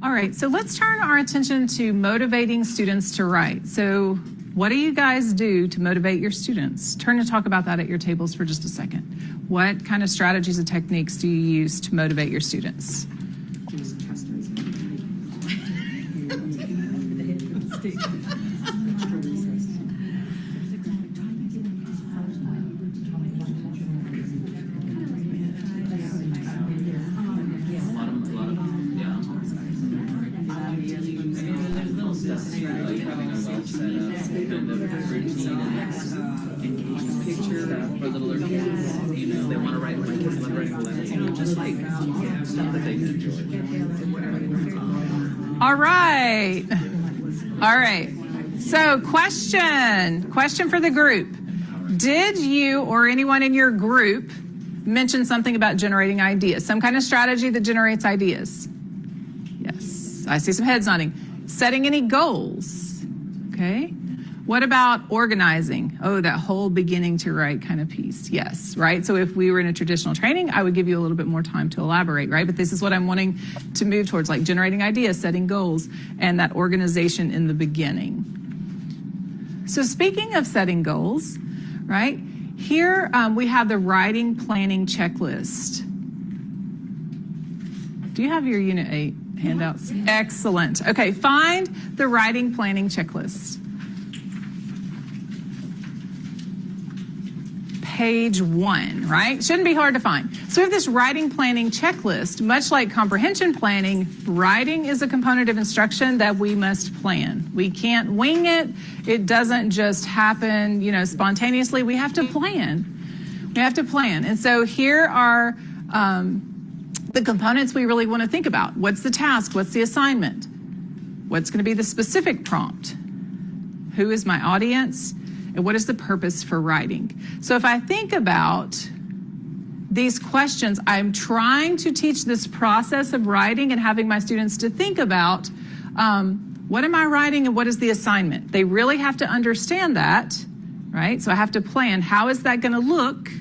All right, so let's turn our attention to motivating students to write. So what do you guys do to motivate your students? Turn and talk about that at your tables for just a second. What kind of strategies and techniques do you use to motivate your students? They want to write like just like stuff that they can enjoy. All right. All right. So question for the group. Did you or anyone in your group mention something about generating ideas? Some kind of strategy that generates ideas? Yes. I see some heads nodding. Setting any goals? Okay. What about organizing? Oh, that whole beginning to write kind of piece. Yes, right? So if we were in a traditional training, I would give you a little bit more time to elaborate, right? But this is what I'm wanting to move towards, like generating ideas, setting goals, and that organization in the beginning. So speaking of setting goals, right? Here we have the writing planning checklist. Do you have your Unit 8 handouts? Excellent. Okay, find the writing planning checklist. Page 1, right? Shouldn't be hard to find. So we have this writing planning checklist. Much like comprehension planning, writing is a component of instruction that we must plan. We can't wing it. It doesn't just happen, spontaneously. We have to plan. We have to plan. And so here are the components we really want to think about. What's the task? What's the assignment? What's going to be the specific prompt? Who is my audience? And what is the purpose for writing? So if I think about these questions, I'm trying to teach this process of writing and having my students to think about what am I writing and what is the assignment? They really have to understand that, right? So I have to plan, how is that going to look?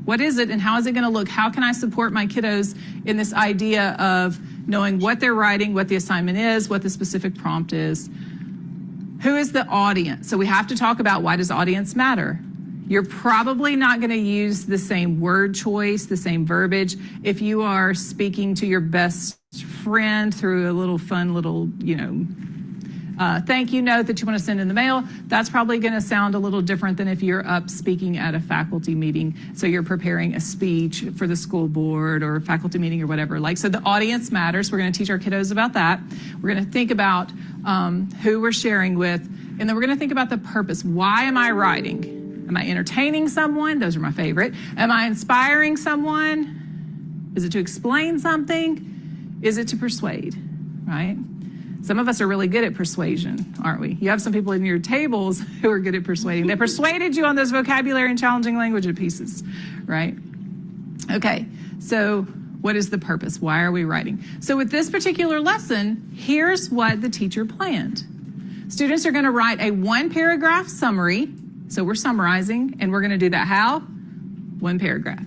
What is it and how is it going to look? How can I support my kiddos in this idea of knowing what they're writing, what the assignment is, what the specific prompt is? Who is the audience? So we have to talk about, why does audience matter? You're probably not going to use the same word choice, the same verbiage. If you are speaking to your best friend through a little fun little, thank you note that you want to send in the mail, that's probably going to sound a little different than if you're up speaking at a faculty meeting. So you're preparing a speech for the school board or faculty meeting or whatever. So the audience matters. We're going to teach our kiddos about that. We're going to think about who we're sharing with, and then we're going to think about the purpose. Why am I writing? Am I entertaining someone? Those are my favorite. Am I inspiring someone? Is it to explain something? Is it to persuade, right? Some of us are really good at persuasion, aren't we? You have some people in your tables who are good at persuading. They persuaded you on those vocabulary and challenging language pieces, right? Okay, so what is the purpose? Why are we writing? So with this particular lesson, here's what the teacher planned. Students are going to write a 1-paragraph summary. So we're summarizing, and we're going to do that how? 1 paragraph.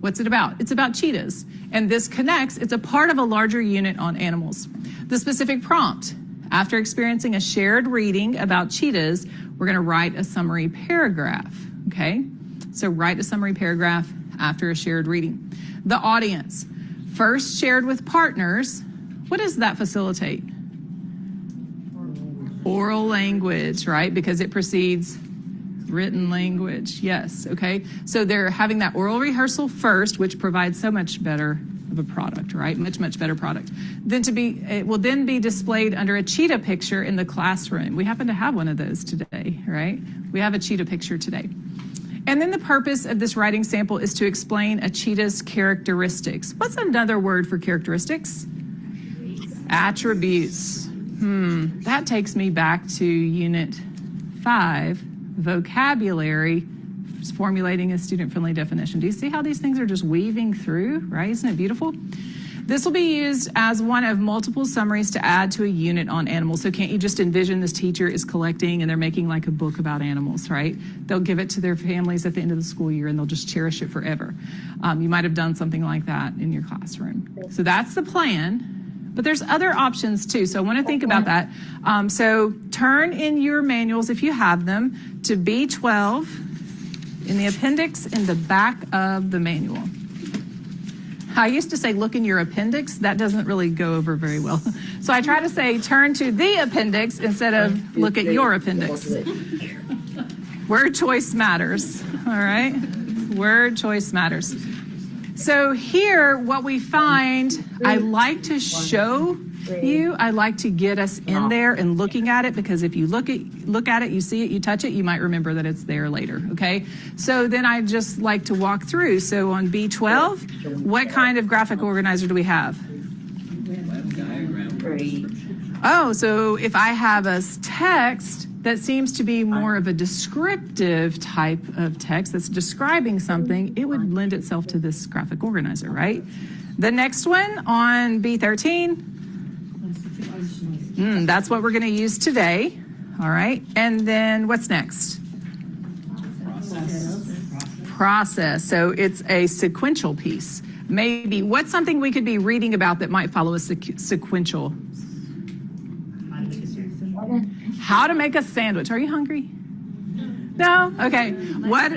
What's it about? It's about cheetahs. And this connects, it's a part of a larger unit on animals. The specific prompt: after experiencing a shared reading about cheetahs, we're going to write a summary paragraph, okay? So write a summary paragraph after a shared reading. The audience: first shared with partners. What does that facilitate? Oral language, right? Because it precedes written language. Yes, okay? So they're having that oral rehearsal first, which provides so much better of a product, right? Much better product. It will then be displayed under a cheetah picture in the classroom. We happen to have one of those today, right? We have a cheetah picture today. And then the purpose of this writing sample is to explain a cheetah's characteristics. What's another word for characteristics? Attributes. That takes me back to Unit 5, vocabulary, formulating a student-friendly definition. Do you see how these things are just weaving through, right? Isn't it beautiful? This will be used as one of multiple summaries to add to a unit on animals. So can't you just envision this teacher is collecting and they're making like a book about animals, right? They'll give it to their families at the end of the school year and they'll just cherish it forever. You might have done something like that in your classroom. So that's the plan. But there's other options too, so I want to think about that. So turn in your manuals, if you have them, to B12 in the appendix in the back of the manual. I used to say look in your appendix. That doesn't really go over very well. So I try to say turn to the appendix instead of look at your appendix. Word choice matters, all right? Word choice matters. So here, what we find, I like to show you, I like to get us in there and looking at it, because if you look at it, you see it, you touch it, you might remember that it's there later, okay? So then I just like to walk through. So on B12, what kind of graphic organizer do we have? Oh, so if I have a text that seems to be more of a descriptive type of text that's describing something, it would lend itself to this graphic organizer, right? The next one on B13, that's what we're going to use today, all right? And then what's next? Process. So it's a sequential piece. Maybe, what's something we could be reading about that might follow a sequential? How to make a sandwich. Are you hungry? No? Okay. What?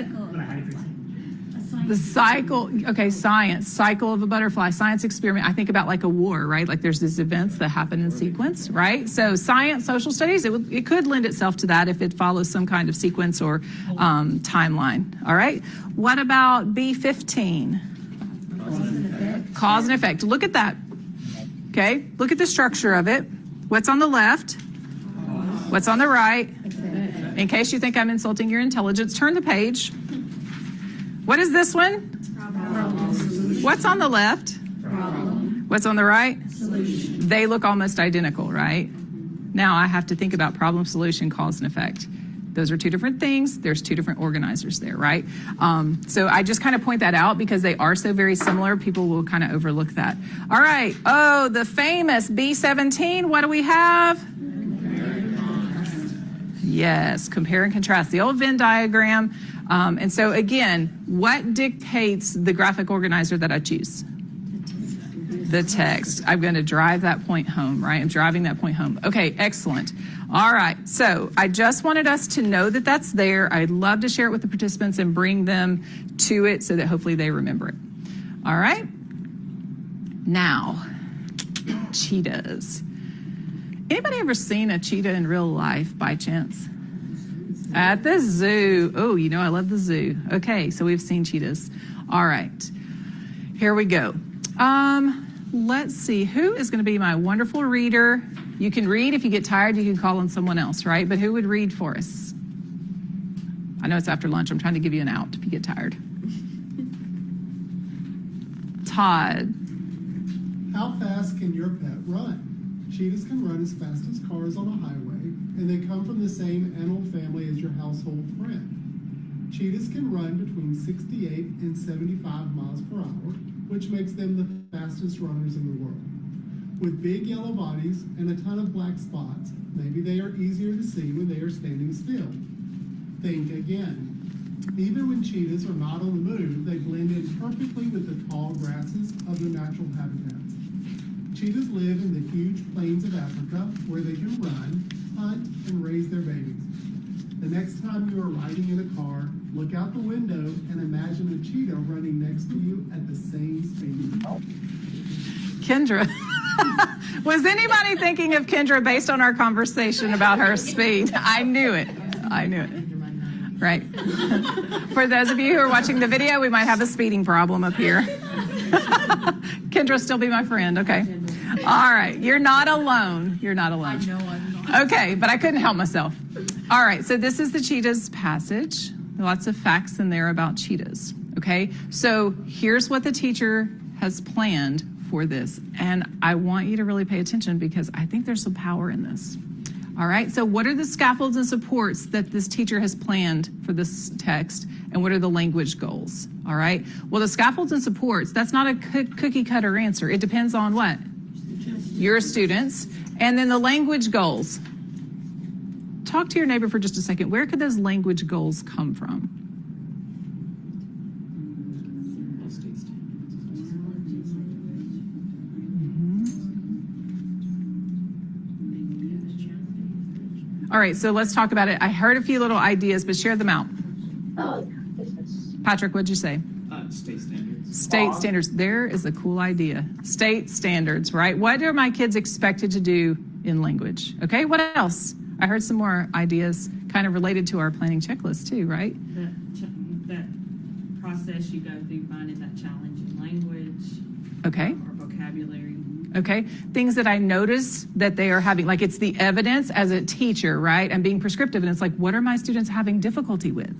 The cycle. Okay, science. Cycle of a butterfly. Science experiment. I think about like a war, right? Like there's these events that happen in sequence, right? So science, social studies, it could lend itself to that if it follows some kind of sequence or timeline. All right. What about B15? Cause and effect. Look at that. Okay. Look at the structure of it. What's on the left? What's on the right? In case you think I'm insulting your intelligence, turn the page. What is this one? What's on the left? What's on the right? Solution. They look almost identical, right? Now I have to think about problem, solution, cause, and effect. Those are two different things. There's two different organizers there, right? So I just kind of point that out because they are so very similar. People will kind of overlook that. All right. Oh, the famous B17. What do we have? Yes, compare and contrast, the old Venn diagram. And so again, what dictates the graphic organizer that I choose? The text. I'm going to drive that point home, right? I'm driving that point home. Okay, excellent. All right, so I just wanted us to know that that's there. I'd love to share it with the participants and bring them to it so that hopefully they remember it. All right? Now, cheetahs. Anybody ever seen a cheetah in real life by chance? At the zoo. Oh, you know I love the zoo. Okay, so we've seen cheetahs. All right, here we go. Let's see, who is going to be my wonderful reader? You can read. If you get tired, you can call on someone else, right? But who would read for us? I know it's after lunch. I'm trying to give you an out if you get tired. Todd. How fast can your pet run? Cheetahs can run as fast as cars on a highway, and they come from the same animal family as your household friend. Cheetahs can run between 68 and 75 miles per hour, which makes them the fastest runners in the world. With big yellow bodies and a ton of black spots, maybe they are easier to see when they are standing still. Think again. Even when cheetahs are not on the move, they blend in perfectly with the tall grasses of their natural habitats. Cheetahs live in the huge plains of Africa where they can run, hunt, and raise their babies. The next time you are riding in a car, look out the window and imagine a cheetah running next to you at the same speed. Kendra. Was anybody thinking of Kendra based on our conversation about her speed? I knew it. I knew it. Right. For those of you who are watching the video, we might have a speeding problem up here. Kendra, still be my friend. Okay. All right. You're not alone. You're not alone. I know I'm not. Okay, but I couldn't help myself. All right. So this is the cheetahs passage. Lots of facts in there about cheetahs. Okay. So here's what the teacher has planned for this. And I want you to really pay attention because I think there's some power in this. All right, so what are the scaffolds and supports that this teacher has planned for this text, and what are the language goals? All right, well, the scaffolds and supports, that's not a cookie cutter answer. It depends on what? Your students. And then the language goals. Talk to your neighbor for just a second. Where could those language goals come from? All right, so let's talk about it. I heard a few little ideas, but share them out. Patrick, what'd you say? State standards. State standards. There is a cool idea. State standards, right? What are my kids expected to do in language? Okay, what else? I heard some more ideas kind of related to our planning checklist too, right? That process you go through finding that challenge in language. Okay. Or vocabulary. Okay, things that I notice that they are having, like it's the evidence as a teacher, right? I'm being prescriptive, and it's like, what are my students having difficulty with,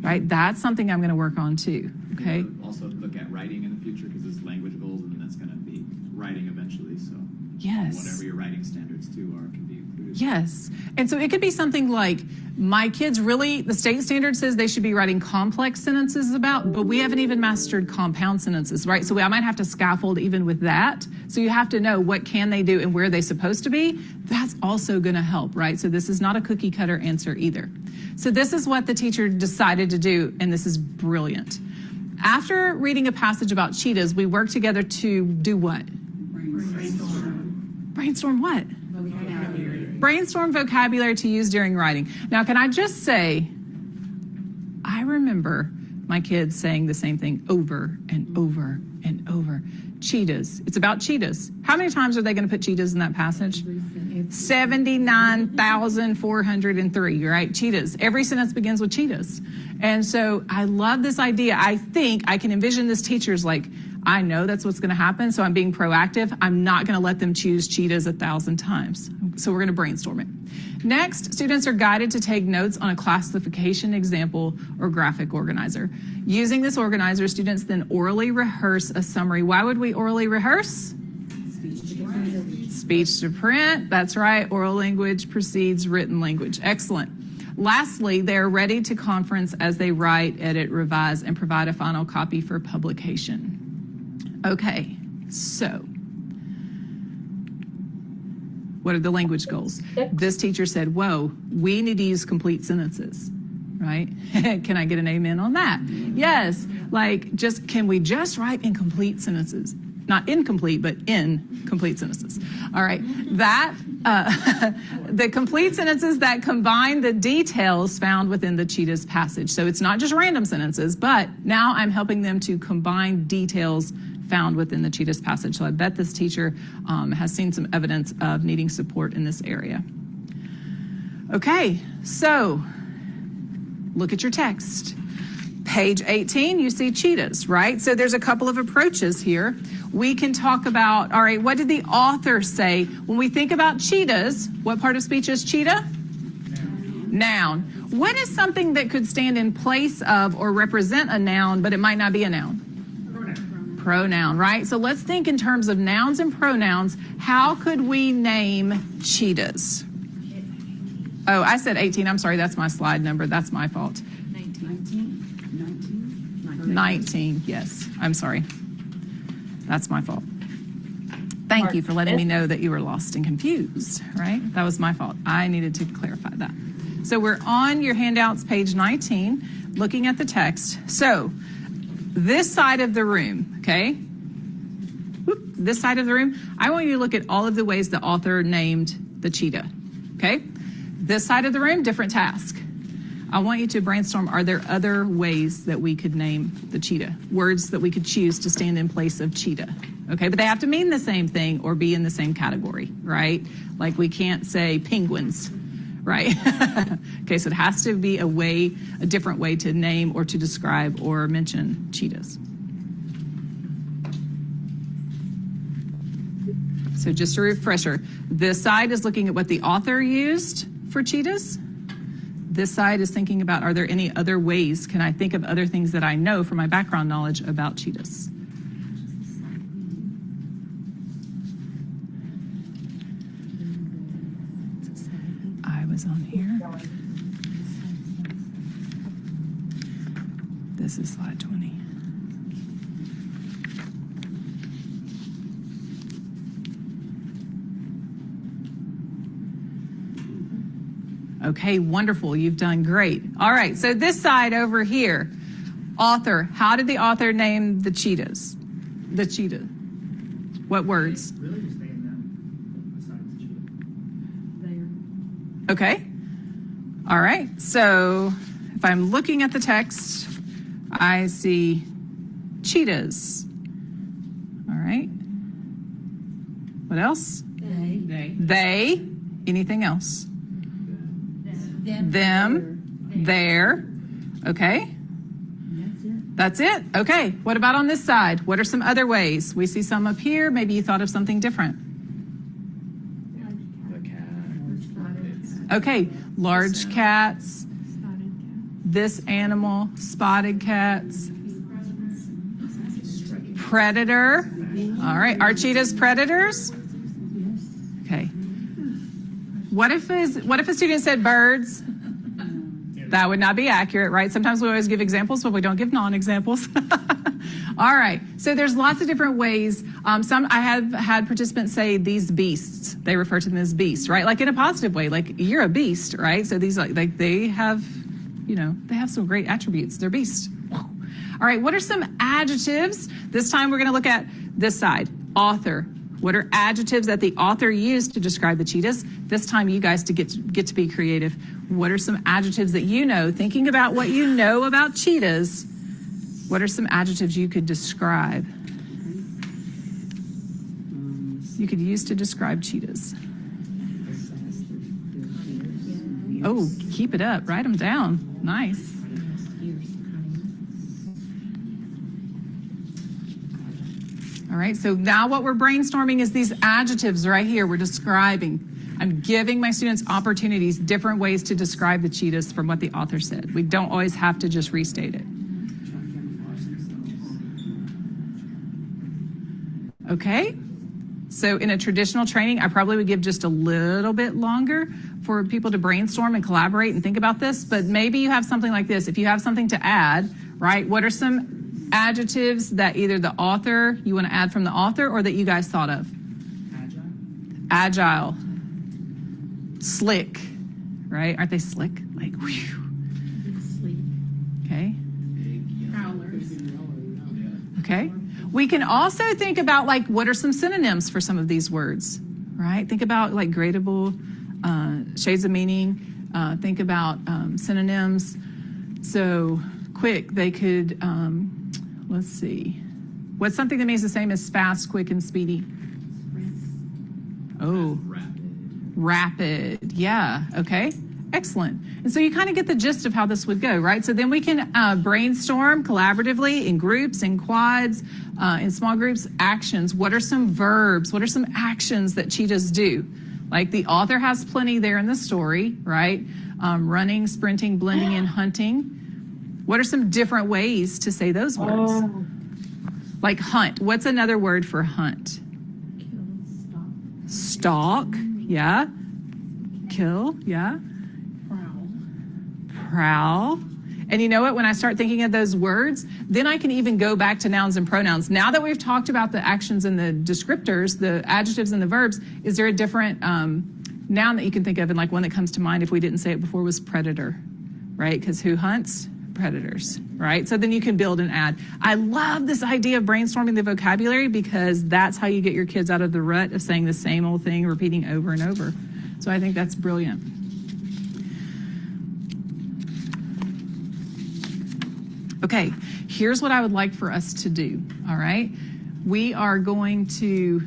right? That's something I'm going to work on too, okay? Also look at writing in the future because it's language goals, and then that's going to be writing eventually. So Yes. whatever your writing standards too are can be included. Yes. And so it could be something like, my kids really, the state standard says they should be writing complex sentences about, but we haven't even mastered compound sentences, right? So I might have to scaffold even with that. So you have to know what can they do and where they're supposed to be. That's also going to help, right? So this is not a cookie cutter answer either. So this is what the teacher decided to do, and this is brilliant. After reading a passage about cheetahs, we worked together to do what? Brainstorm what? Brainstorm vocabulary to use during writing. Now, can I just say, I remember my kids saying the same thing over and over and over. Cheetahs. It's about cheetahs. How many times are they going to put cheetahs in that passage? 79,403, right? Cheetahs. Every sentence begins with cheetahs. And so I love this idea. I think I can envision this teacher's like, I know that's what's going to happen, so I'm being proactive. I'm not going to let them choose cheetahs 1,000 times. So we're going to brainstorm it. Next, students are guided to take notes on a classification example or graphic organizer. Using this organizer, students then orally rehearse a summary. Why would we orally rehearse? Speech to print. That's right. Oral language precedes written language. Excellent. Lastly, they are ready to conference as they write, edit, revise, and provide a final copy for publication. Okay, so what are the language goals? This teacher said, whoa, we need to use complete sentences, right? Can I get an amen on that? Yes, like can we just write in complete sentences? Not incomplete, but in complete sentences. All right, the complete sentences that combine the details found within the cheetahs passage. So it's not just random sentences, but now I'm helping them to combine details found within the cheetahs passage. So I bet this teacher has seen some evidence of needing support in this area. Okay, so look at your text. Page 18, you see cheetahs, right? So there's a couple of approaches here. We can talk about, all right, what did the author say? When we think about cheetahs, what part of speech is cheetah? Noun. What is something that could stand in place of or represent a noun, but it might not be a noun? Pronoun, right? So let's think in terms of nouns and pronouns. How could we name cheetahs? Oh, I said 18. I'm sorry. That's my slide number. That's my fault. 19. Yes. I'm sorry. That's my fault. Thank you for letting me know that you were lost and confused, right? That was my fault. I needed to clarify that. So we're on your handouts, page 19, looking at the text. So this side of the room, okay? This side of the room, I want you to look at all of the ways the author named the cheetah, okay? This side of the room, different task. I want you to brainstorm, are there other ways that we could name the cheetah? Words that we could choose to stand in place of cheetah, okay? But they have to mean the same thing or be in the same category, right? Like we can't say penguins, right? Okay, so it has to be a different way to name or to describe or mention cheetahs. So just a refresher, this side is looking at what the author used for cheetahs. This side is thinking about, are there any other ways? Can I think of other things that I know from my background knowledge about cheetahs? I was on here. This is slide 20. Okay, wonderful. You've done great. All right, so this side over here, author. How did the author name the cheetahs? The cheetah. What words? Really just named them besides cheetah. There. Okay. All right, so if I'm looking at the text, I see cheetahs. All right. What else? They. Anything else? Them. Their. Okay. That's it. Okay. What about on this side? What are some other ways? We see some up here. Maybe you thought of something different. The cat. Okay. Large cats. This animal. Spotted cats. Predator. All right. Are cheetahs predators? Okay. What if a student said birds? That would not be accurate, right? Sometimes we always give examples, but we don't give non-examples. All right. So there's lots of different ways. I have had participants say these beasts. They refer to them as beasts, right? Like in a positive way, like you're a beast, right? So these like they have, they have some great attributes. They're beasts. All right. What are some adjectives? This time we're going to look at this side. Author. What are adjectives that the author used to describe the cheetahs? This time you guys get to be creative. What are some adjectives that you know? Thinking about what you know about cheetahs, what are some adjectives you could describe? You could use to describe cheetahs. Oh, keep it up. Write them down. Nice. All right, so now what we're brainstorming is these adjectives right here we're describing. I'm giving my students opportunities, different ways to describe the cheetahs from what the author said. We don't always have to just restate it. Okay, so in a traditional training, I probably would give just a little bit longer for people to brainstorm and collaborate and think about this, but maybe you have something like this. If you have something to add, right, what are some adjectives that either the author, you want to add from the author, or that you guys thought of? Agile. Slick, right? Aren't they slick? Like, whew. Okay. Okay. We can also think about like, what are some synonyms for some of these words, right? Think about like gradable, shades of meaning. Think about synonyms. So quick, they could, let's see. What's something that means the same as fast, quick, and speedy? Oh. Rapid. Yeah. Okay. Excellent. And so you kind of get the gist of how this would go, right? So then we can brainstorm collaboratively in groups, in quads, in small groups, actions. What are some verbs? What are some actions that cheetahs do? Like the author has plenty there in the story, right? Running, sprinting, blending in, hunting. What are some different ways to say those words? Like hunt. What's another word for hunt? Stalk. Yeah. Kill. Yeah. Prowl. And you know what? When I start thinking of those words, then I can even go back to nouns and pronouns. Now that we've talked about the actions and the descriptors, the adjectives and the verbs, is there a different noun that you can think of? And like one that comes to mind if we didn't say it before was predator, right? Because who hunts? Predators, right? So then you can build and add. I love this idea of brainstorming the vocabulary because that's how you get your kids out of the rut of saying the same old thing, repeating over and over. So I think that's brilliant. Okay, here's what I would like for us to do, all right? We are going to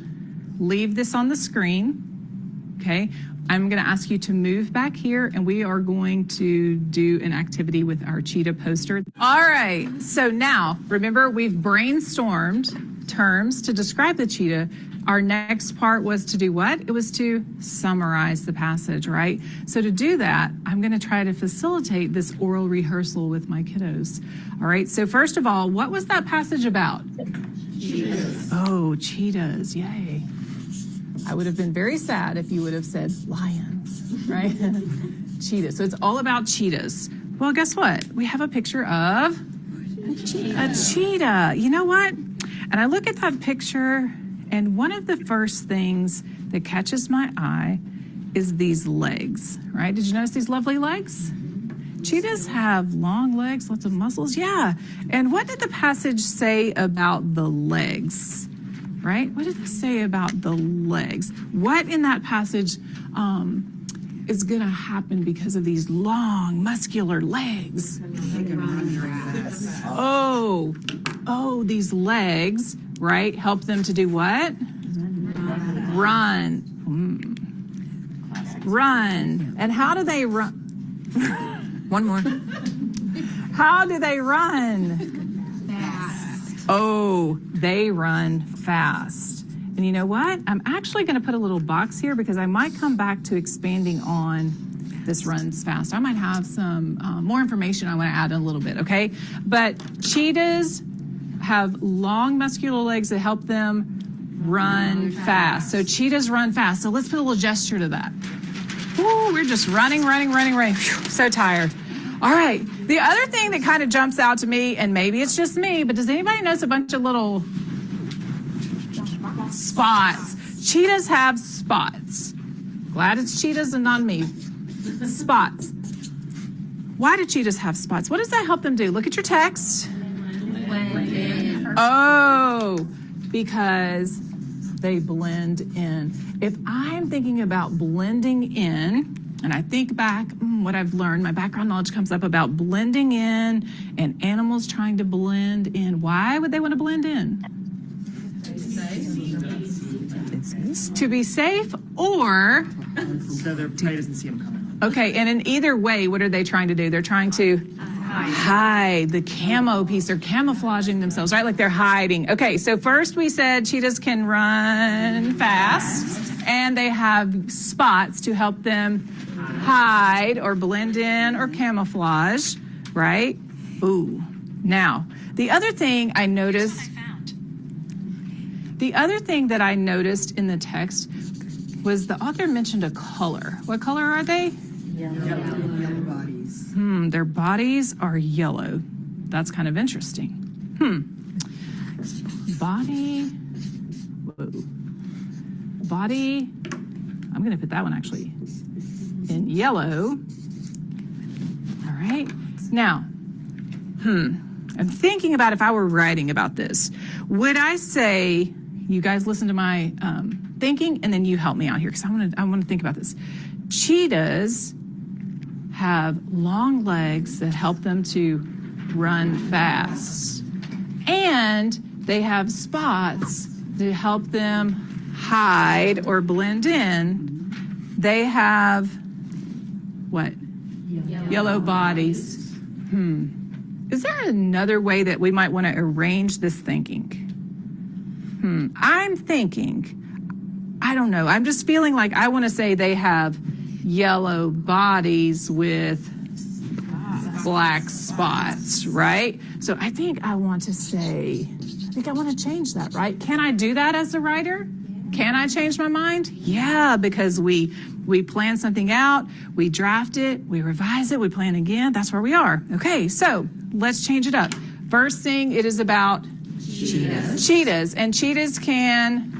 leave this on the screen, okay? I'm going to ask you to move back here, and we are going to do an activity with our cheetah poster. All right, so now, remember, we've brainstormed terms to describe the cheetah. Our next part was to do what? It was to summarize the passage, right? So to do that, I'm going to try to facilitate this oral rehearsal with my kiddos. All right, so first of all, what was that passage about? Cheetahs. Oh, cheetahs, yay. I would have been very sad if you would have said lions, right? Cheetahs. So it's all about cheetahs. Well, guess what? We have a picture of a cheetah. You know what? And I look at that picture, and one of the first things that catches my eye is these legs, right? Did you notice these lovely legs? Cheetahs have long legs, lots of muscles. Yeah. And what did the passage say about the legs? Right? What did it say about the legs? What in that passage is going to happen because of these long, muscular legs? Oh, these legs, right, help them to do what? Run. Run. And how do they run? One more. How do they run? Fast. Oh, they run fast. And you know what? I'm actually going to put a little box here because I might come back to expanding on this runs fast. I might have some more information I want to add in a little bit, okay? But cheetahs have long muscular legs that help them run fast. So cheetahs run fast. So let's put a little gesture to that. Ooh, we're just running. Phew, so tired. All right. The other thing that kind of jumps out to me, and maybe it's just me, but does anybody notice a bunch of little spots? Cheetahs have spots. Glad it's cheetahs and not me. Spots. Why do cheetahs have spots? What does that help them do? Look at your text. Oh, because they blend in. If I'm thinking about blending in, and I think back what I've learned, my background knowledge comes up about blending in and animals trying to blend in. Why would they want to blend in? To be safe or? So their prey doesn't see them coming. Okay, and in either way, what are they trying to do? They're trying to hide the camo piece. They're camouflaging themselves, right? Like they're hiding. Okay, so first we said cheetahs can run fast, and they have spots to help them hide or blend in or camouflage, right? Ooh. Now, the other thing I noticed, in the text was the author mentioned a color. What color are they? Yellow bodies. Their bodies are yellow. That's kind of interesting. Body, I'm going to put that one actually in yellow. All right. Now, I'm thinking about if I were writing about this, would I say, you guys listen to my thinking, and then you help me out here because I want to think about this. Cheetahs have long legs that help them to run fast, and they have spots to help them hide or blend in. They have what? Yellow bodies. Is there another way that we might want to arrange this thinking? I'm thinking, I don't know. I'm just feeling like I want to say they have yellow bodies with black spots, right? So I think I want to change that, right? Can I do that as a writer? Can I change my mind? Yeah, because we plan something out, we draft it, we revise it, we plan again. That's where we are. Okay, so let's change it up. First thing, it is about cheetahs. And cheetahs can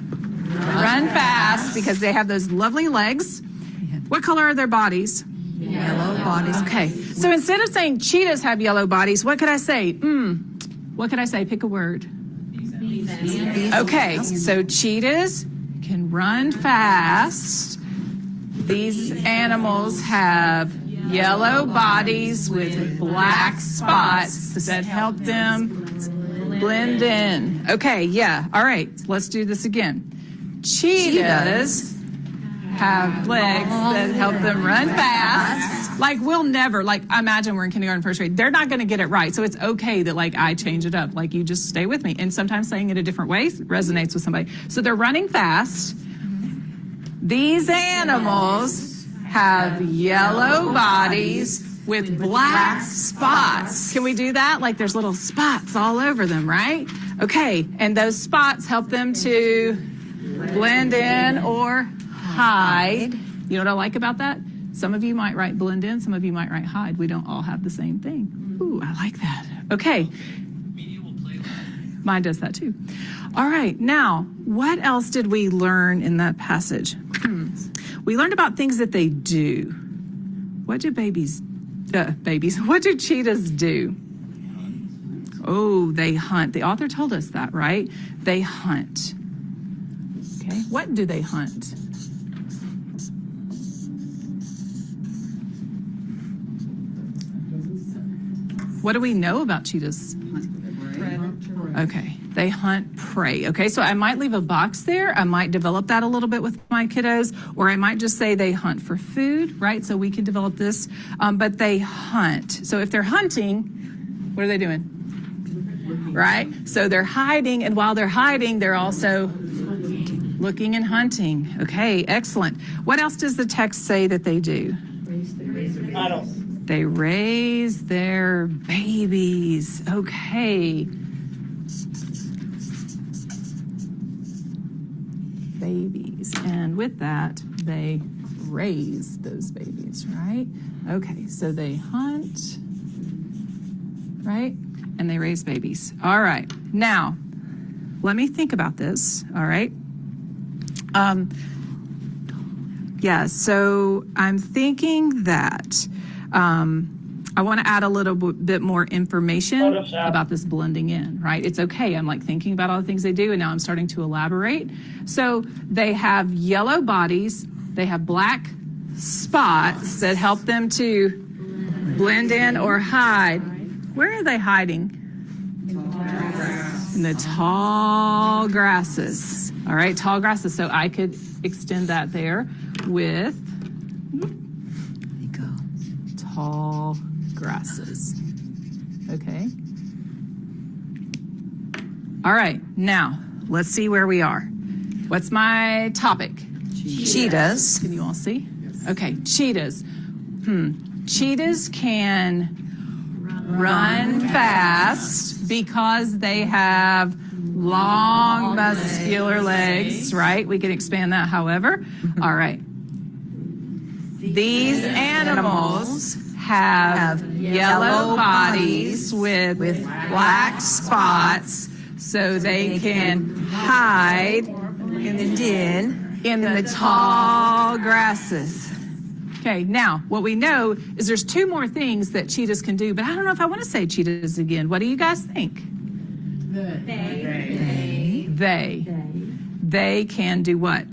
run fast because they have those lovely legs. What color are their bodies? Yellow bodies. Okay, so instead of saying cheetahs have yellow bodies, what could I say? What could I say? Pick a word. Okay, so cheetahs can run fast. These animals have yellow bodies with black spots that help them blend in. Okay, yeah, all right, let's do this again. Cheetahs have legs that help them run fast. Like we'll never, imagine we're in kindergarten, first grade. They're not going to get it right. So it's okay that I change it up. You just stay with me. And sometimes saying it a different way resonates with somebody. So they're running fast. These animals have yellow bodies with black spots. Can we do that? There's little spots all over them, right? Okay, and those spots help them to blend in or hide. You know what I like about that? Some of you might write blend in, some of you might write hide. We don't all have the same thing. Ooh, I like that. Okay. Mine does that too. All right, now, what else did we learn in that passage? We learned about things that they do. What do what do cheetahs do? Oh, they hunt. The author told us that, right? They hunt. Okay, what do they hunt? What do we know about cheetahs? Okay, they hunt prey. Okay, so I might leave a box there. I might develop that a little bit with my kiddos, or I might just say they hunt for food, right? So we can develop this, but they hunt. So if they're hunting, what are they doing? Right? So they're hiding, and while they're hiding, they're also looking and hunting. Okay, excellent. What else does the text say that they do? They raise their babies. Okay. Babies. And with that, they raise those babies, right? Okay, so they hunt, right? And they raise babies. All right. Now, let me think about this, all right? Yeah, so I'm thinking that I want to add a little bit more information about this blending in, right? It's okay. I'm like thinking about all the things they do, and now I'm starting to elaborate. So they have yellow bodies. They have black spots that help them to blend in or hide. Where are they hiding? In the tall grasses. All right, tall grasses. So I could extend that there with tall grasses. Okay. All right, now let's see where we are. What's my topic? Cheetahs. Can you all see? Okay, cheetahs. Cheetahs can run fast because they have long muscular legs, right? We can expand that, however. All right. These animals have yellow bodies with black spots so they can hide in the tall grasses. Okay, now what we know is there's two more things that cheetahs can do, but I don't know if I want to say cheetahs again. What do you guys think? They can do what?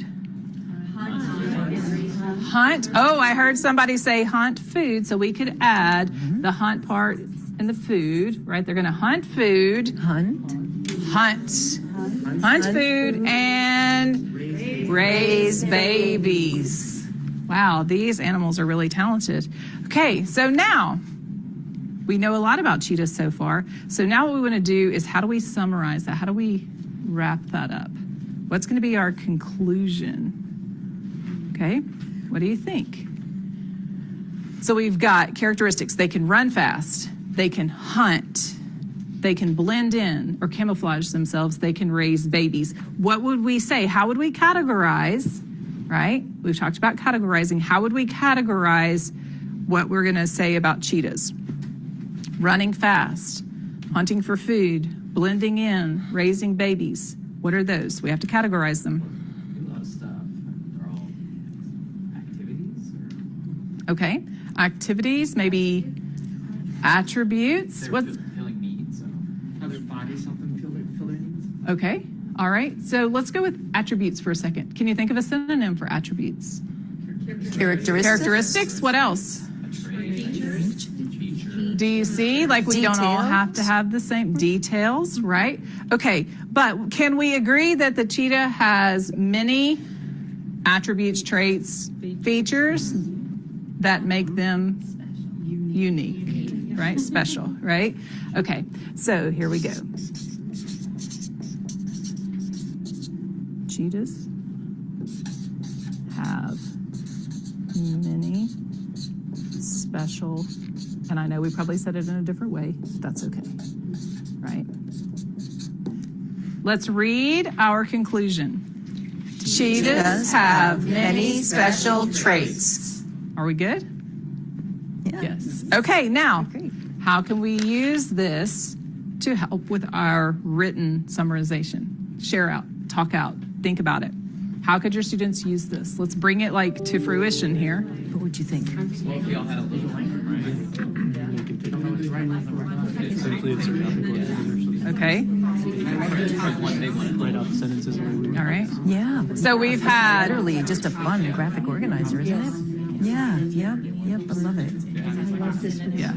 Hunt. Oh, I heard somebody say hunt food, so we could add the hunt part and the food, right? They're going to hunt food. Hunt food and raise babies. Wow, these animals are really talented. Okay, so now we know a lot about cheetahs so far. So now what we want to do is how do we summarize that? How do we wrap that up? What's going to be our conclusion? Okay, what do you think? So we've got characteristics. They can run fast. They can hunt. They can blend in or camouflage themselves. They can raise babies. What would we say? How would we categorize, right? We've talked about categorizing. How would we categorize what we're going to say about cheetahs? Running fast, hunting for food, blending in, raising babies. What are those? We have to categorize them. A lot of stuff. They're all activities? Okay. Activities, maybe attributes. They're What? filling needs. So. Other bodies help them fill their needs. Okay. All right. So let's go with attributes for a second. Can you think of a synonym for attributes? Characteristics. What else? Features. Do you see? Like we don't all Details. have to have the same details, right? Okay. But can we agree that the cheetah has many attributes, traits, features that make them unique, right? Special, right? Okay. So here we go. Cheetahs have many special, and I know we probably said it in a different way. That's okay, right? Let's read our conclusion. Cheetahs have many special traits. Are we good? Yes. Okay, now, how can we use this to help with our written summarization? Share out, talk out, think about it. How could your students use this? Let's bring it like to fruition here. What would you think? Well, if we all had a little right? Essentially, it's a graphic organizer. Okay. One big one. Write out the sentences. All right. Yeah. So we've had Literally just a fun graphic organizer, isn't it? Yeah, yeah. Yep, I love it. Yeah.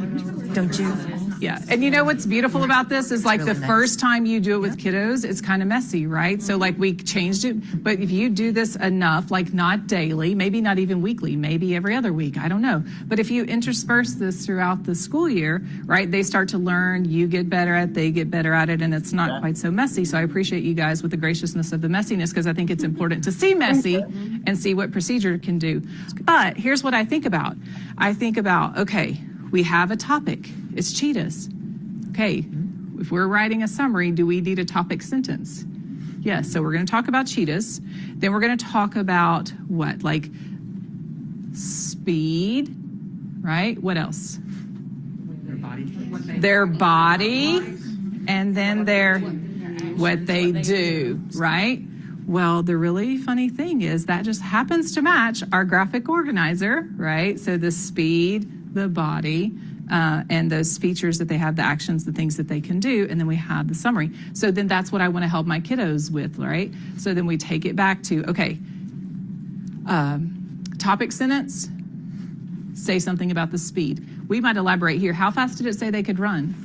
Don't you? Yeah. And you know what's beautiful about this is like really the nice. first time you do it with kiddos, it's kind of messy, right? So like we changed it, but if you do this enough, like not daily, maybe not even weekly, maybe every other week, I don't know. But if you intersperse this throughout the school year, right, they start to learn, you get better at it, they get better at it, and it's not quite so messy. So I appreciate you guys with the graciousness of the messiness, because I think it's important to see messy and see what procedure can do. But here's what I think about. I think about, okay, we have a topic. It's cheetahs. Okay, if we're writing a summary, do we need a topic sentence? Yes, so we're going to talk about cheetahs. Then we're going to talk about what? Like speed, right? What else? Their body. Their body, and then their what they do, right? Well, the really funny thing is that just happens to match our graphic organizer, right? So the speed, the body, and those features that they have, the actions, the things that they can do, and then we have the summary. So then that's what I want to help my kiddos with, right? So then we take it back to, okay, topic sentence, say something about the speed. We might elaborate here. How fast did it say they could run?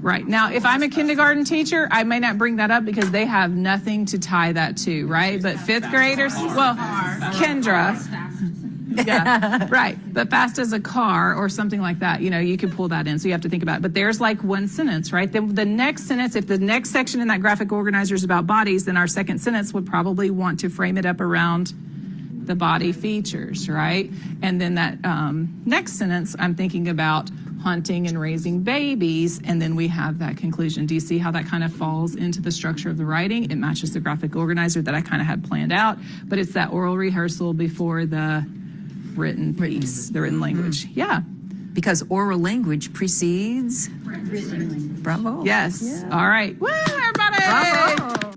Right. Now, if I'm a kindergarten teacher, I may not bring that up because they have nothing to tie that to, right? But fifth graders, well, Kendra. Yeah, right. But fast as a car or something like that, you know, you can pull that in. So you have to think about it. But there's like one sentence, right? Then the next sentence, if the next section in that graphic organizer is about bodies, then our second sentence would probably want to frame it up around the body features, right? And then that next sentence, I'm thinking about hunting and raising babies, and then we have that conclusion. Do you see how that kind of falls into the structure of the writing? It matches the graphic organizer that I kind of had planned out, but it's that oral rehearsal before the written piece, the written language. Yeah. Because oral language precedes. Bravo. Yes. Yeah. All right. Woo, everybody. Bravo.